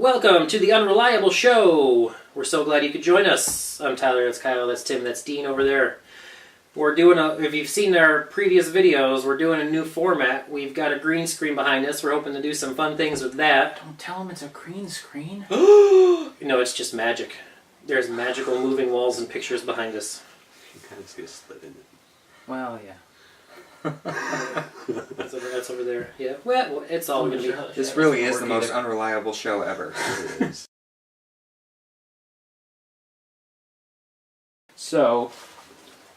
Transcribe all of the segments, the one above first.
Welcome to the Unreliable Show. We're so glad you could join us. I'm Tyler, that's Kyle, that's Tim, that's Dean over there. We're doing if you've seen our previous videos, we're doing a new format. We've got a green screen behind us. We're hoping to do some fun things with that. Don't tell them it's a green screen. No, it's just magic. There's magical moving walls and pictures behind us. You kind of see a slit in it. Well, yeah. That's over there. Yeah. Well, it's all going to be... This really is the most unreliable show ever. It is. So,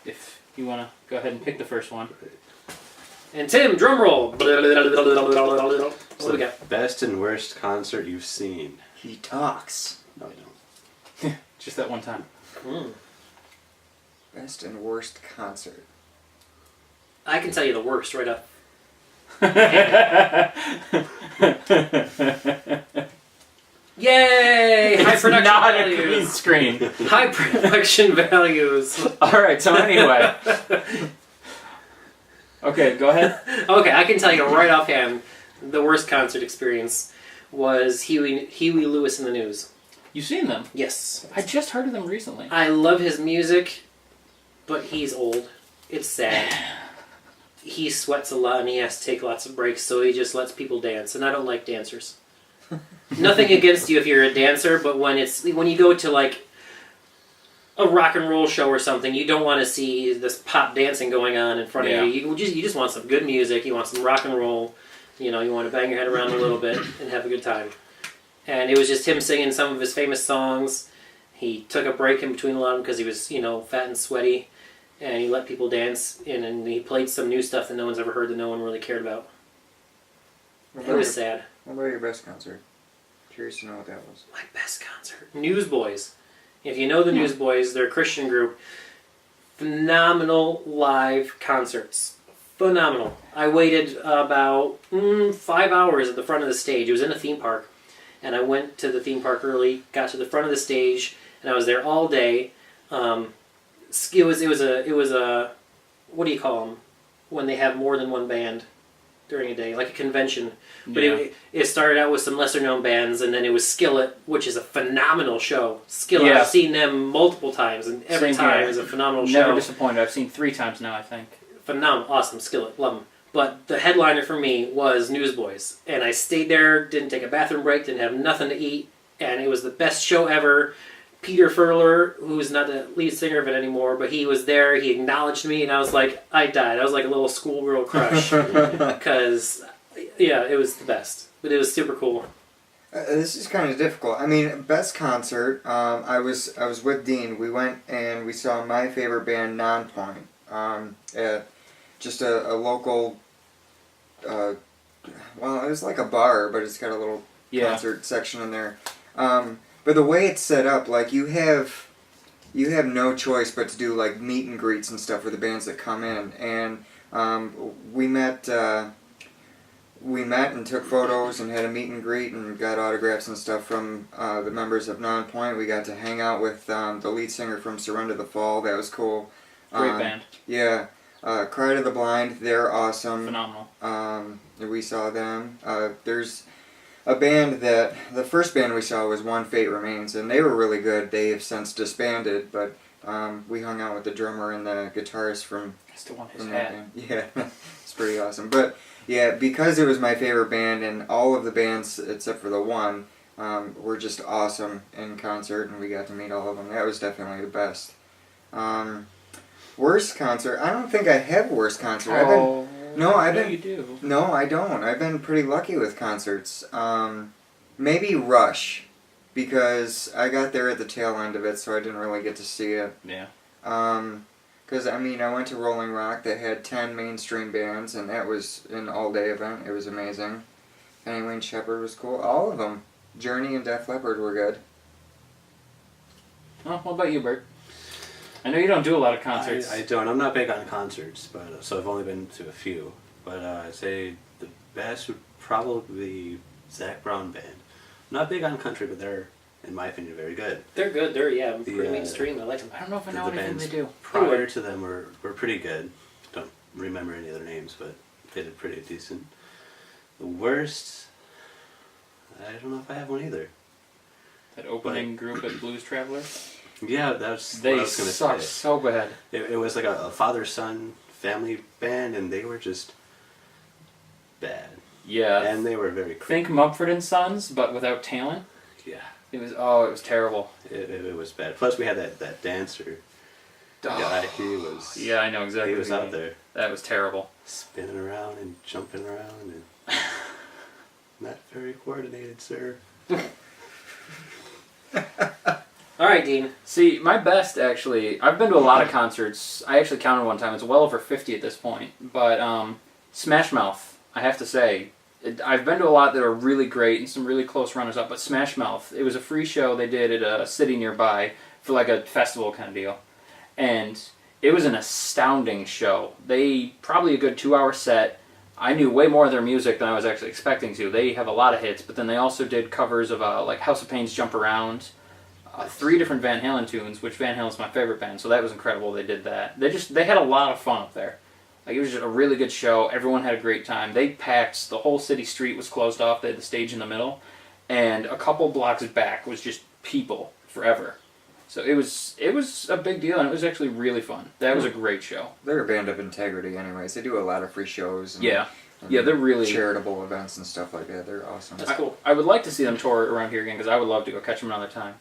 if you want to go ahead and pick the first one. And Tim, drum roll. What do we got? Best and worst concert you've seen. He talks. No, I don't. Just that one time. Best and worst concert. I can tell you the worst right up. Yay! High It's production not values. a green screen. High production values. Alright, so anyway. Okay, go ahead. Okay, I can tell you right offhand, the worst concert experience was Huey Lewis in the News. You've seen them? Yes. I just heard of them recently. I love his music, but he's old. It's sad. He sweats a lot and he has to take lots of breaks, so he just lets people dance, and I don't like dancers. Nothing against you if you're a dancer, but when you go to like a rock and roll show or something, you don't want to see this pop dancing going on in front of you. You just want some good music. You want some rock and roll. You know, you want to bang your head around a little bit and have a good time. And it was just him singing some of his famous songs. He took a break in between a lot of them because he was, fat and sweaty. And he let people dance, and he played some new stuff that no one's ever heard that no one really cared about. It was sad. What about your best concert? Curious to know what that was. My best concert. Newsboys. If you know the Newsboys, they're a Christian group. Phenomenal live concerts. Phenomenal. I waited about 5 hours at the front of the stage. It was in a theme park. And I went to the theme park early, got to the front of the stage, and I was there all day. It was a what do you call them when they have more than one band during a day, like a convention. But it started out with some lesser known bands, and then it was Skillet, which is a phenomenal show. Skillet, I've seen them multiple times, and every time is a phenomenal show. Never disappointed. I've seen 3 times now, I think. Phenomenal, awesome, Skillet, love them. But the headliner for me was Newsboys, and I stayed there, didn't take a bathroom break, didn't have nothing to eat, and it was the best show ever. Peter Furler, who's not the lead singer of it anymore, but he was there, he acknowledged me, and I was like, I died. I was like a little schoolgirl crush. Because, it was the best. But it was super cool. This is kind of difficult. I mean, best concert, I was with Dean. We went and we saw my favorite band, Nonpoint, at just a local, well, it was like a bar, but it's got a little concert section in there. But the way it's set up, like you have no choice but to do like meet and greets and stuff for the bands that come in. And we met and took photos and had a meet and greet and got autographs and stuff from the members of Nonpoint. We got to hang out with the lead singer from Surrender the Fall. That was cool. Great band. Yeah. Cry to the Blind. They're awesome. Phenomenal. We saw them. There's a band that, the first band we saw was One Fate Remains, and they were really good. They have since disbanded, but we hung out with the drummer and the guitarist from... I still want his from hat. that band. Yeah, it's pretty awesome. But yeah, because it was my favorite band, and all of the bands except for the one were just awesome in concert, and we got to meet all of them. That was definitely the best. Worst concert? I don't think I have worst concert. You do. No, I don't. I've been pretty lucky with concerts. Maybe Rush, because I got there at the tail end of it, so I didn't really get to see it. Yeah. Because, I went to Rolling Rock that had 10 mainstream bands, and that was an all-day event. It was amazing. Penny Wayne Shepherd was cool. All of them. Journey and Def Leppard were good. Well, what about you, Bert? I know you don't do a lot of concerts. I don't. I'm not big on concerts, but so I've only been to a few. But I'd say the best would probably be Zac Brown Band. Not big on country, but they're, in my opinion, very good. They're good. They're pretty mainstream. I like them. I don't know if I know anything they do. Prior to them were pretty good. Don't remember any other names, but they did pretty decent. The worst, I don't know if I have one either. That opening group at Blues Traveler. Yeah, that's what They I was going to suck say. so bad. It was like a father-son family band, and they were just bad. Yeah. And they were very Think Mumford and Sons, but without talent. Yeah, It was terrible. it was bad. Plus, we had that dancer guy. He was Yeah, I know exactly. he was what you out mean. there That was terrible. spinning around and jumping around and not very coordinated, sir. All right, Dean. See, my best actually. I've been to a lot of concerts. I actually counted one time. It's well over 50 at this point. But Smash Mouth, I have to say, I've been to a lot that are really great and some really close runners up. But Smash Mouth, it was a free show they did at a city nearby for like a festival kind of deal, and it was an astounding show. They probably a good 2-hour set. I knew way more of their music than I was actually expecting to. They have a lot of hits, but then they also did covers of like House of Pain's Jump Around. 3 different Van Halen tunes, which Van Halen's my favorite band, so that was incredible. They did that. They had a lot of fun up there. Like, it was just a really good show. Everyone had a great time. They packed, the whole city street was closed off. They had the stage in the middle, and a couple blocks back was just people forever. So it was a big deal, and it was actually really fun. That was a great show. They're a band of integrity, anyways. They do a lot of free shows. And, Yeah. and Yeah, they're really charitable events and stuff like that. They're awesome. That's cool. I would like to see them tour around here again because I would love to go catch them another time.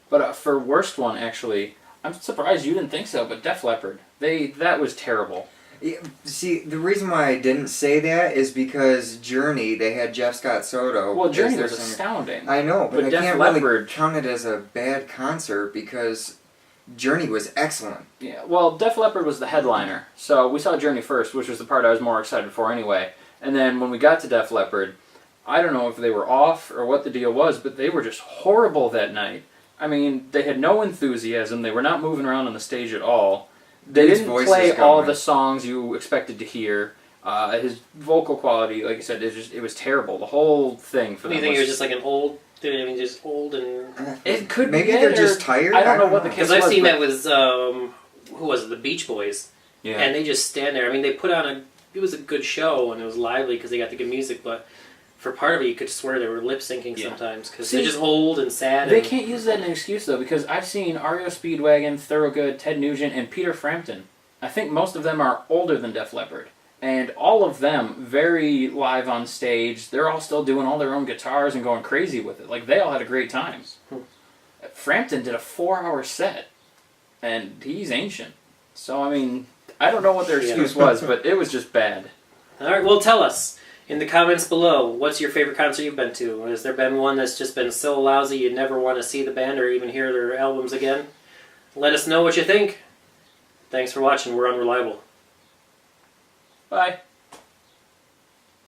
But for worst one, actually, I'm surprised you didn't think so. But Def Leppard, that was terrible. Yeah, see, the reason why I didn't say that is because Journey, they had Jeff Scott Soto. Well, as Journey their was singer. astounding. I know, but I Def can't really Leppard, count it as a bad concert because Journey was excellent. yeah. Well, Def Leppard was the headliner, so we saw Journey first, which was the part I was more excited for anyway. And then when we got to Def Leppard, I don't know if they were off or what the deal was, but they were just horrible that night. I mean, they had no enthusiasm. They were not moving around on the stage at all. They His didn't voice play is all going. the songs you expected to hear. His vocal quality, like you said, it was terrible. The whole thing for Do them you think it was was just like an old? I mean, just old and. It could Maybe be they're it, just or- tired. I don't know what the case Because was. I've seen but- that with who was it? The Beach Boys, Yeah. and they just stand there. I mean, they put on it was a good show and it was lively because they got the good music, but for part of it, you could swear they were lip syncing Yeah. sometimes because See, they're just old and sad. They and, can't use that as an excuse though, because I've seen REO Speedwagon, Thorogood, Ted Nugent, and Peter Frampton. I think most of them are older than Def Leppard, and all of them very live on stage. They're all still doing all their own guitars and going crazy with it. Like, they all had a great time. Frampton did a 4-hour set, and he's ancient. So I mean, I don't know what their excuse was, but it was just bad. All right, well, tell us in the comments below, what's your favorite concert you've been to? Has there been one that's just been so lousy you never want to see the band or even hear their albums again? Let us know what you think. Thanks for watching. We're Unreliable. Bye.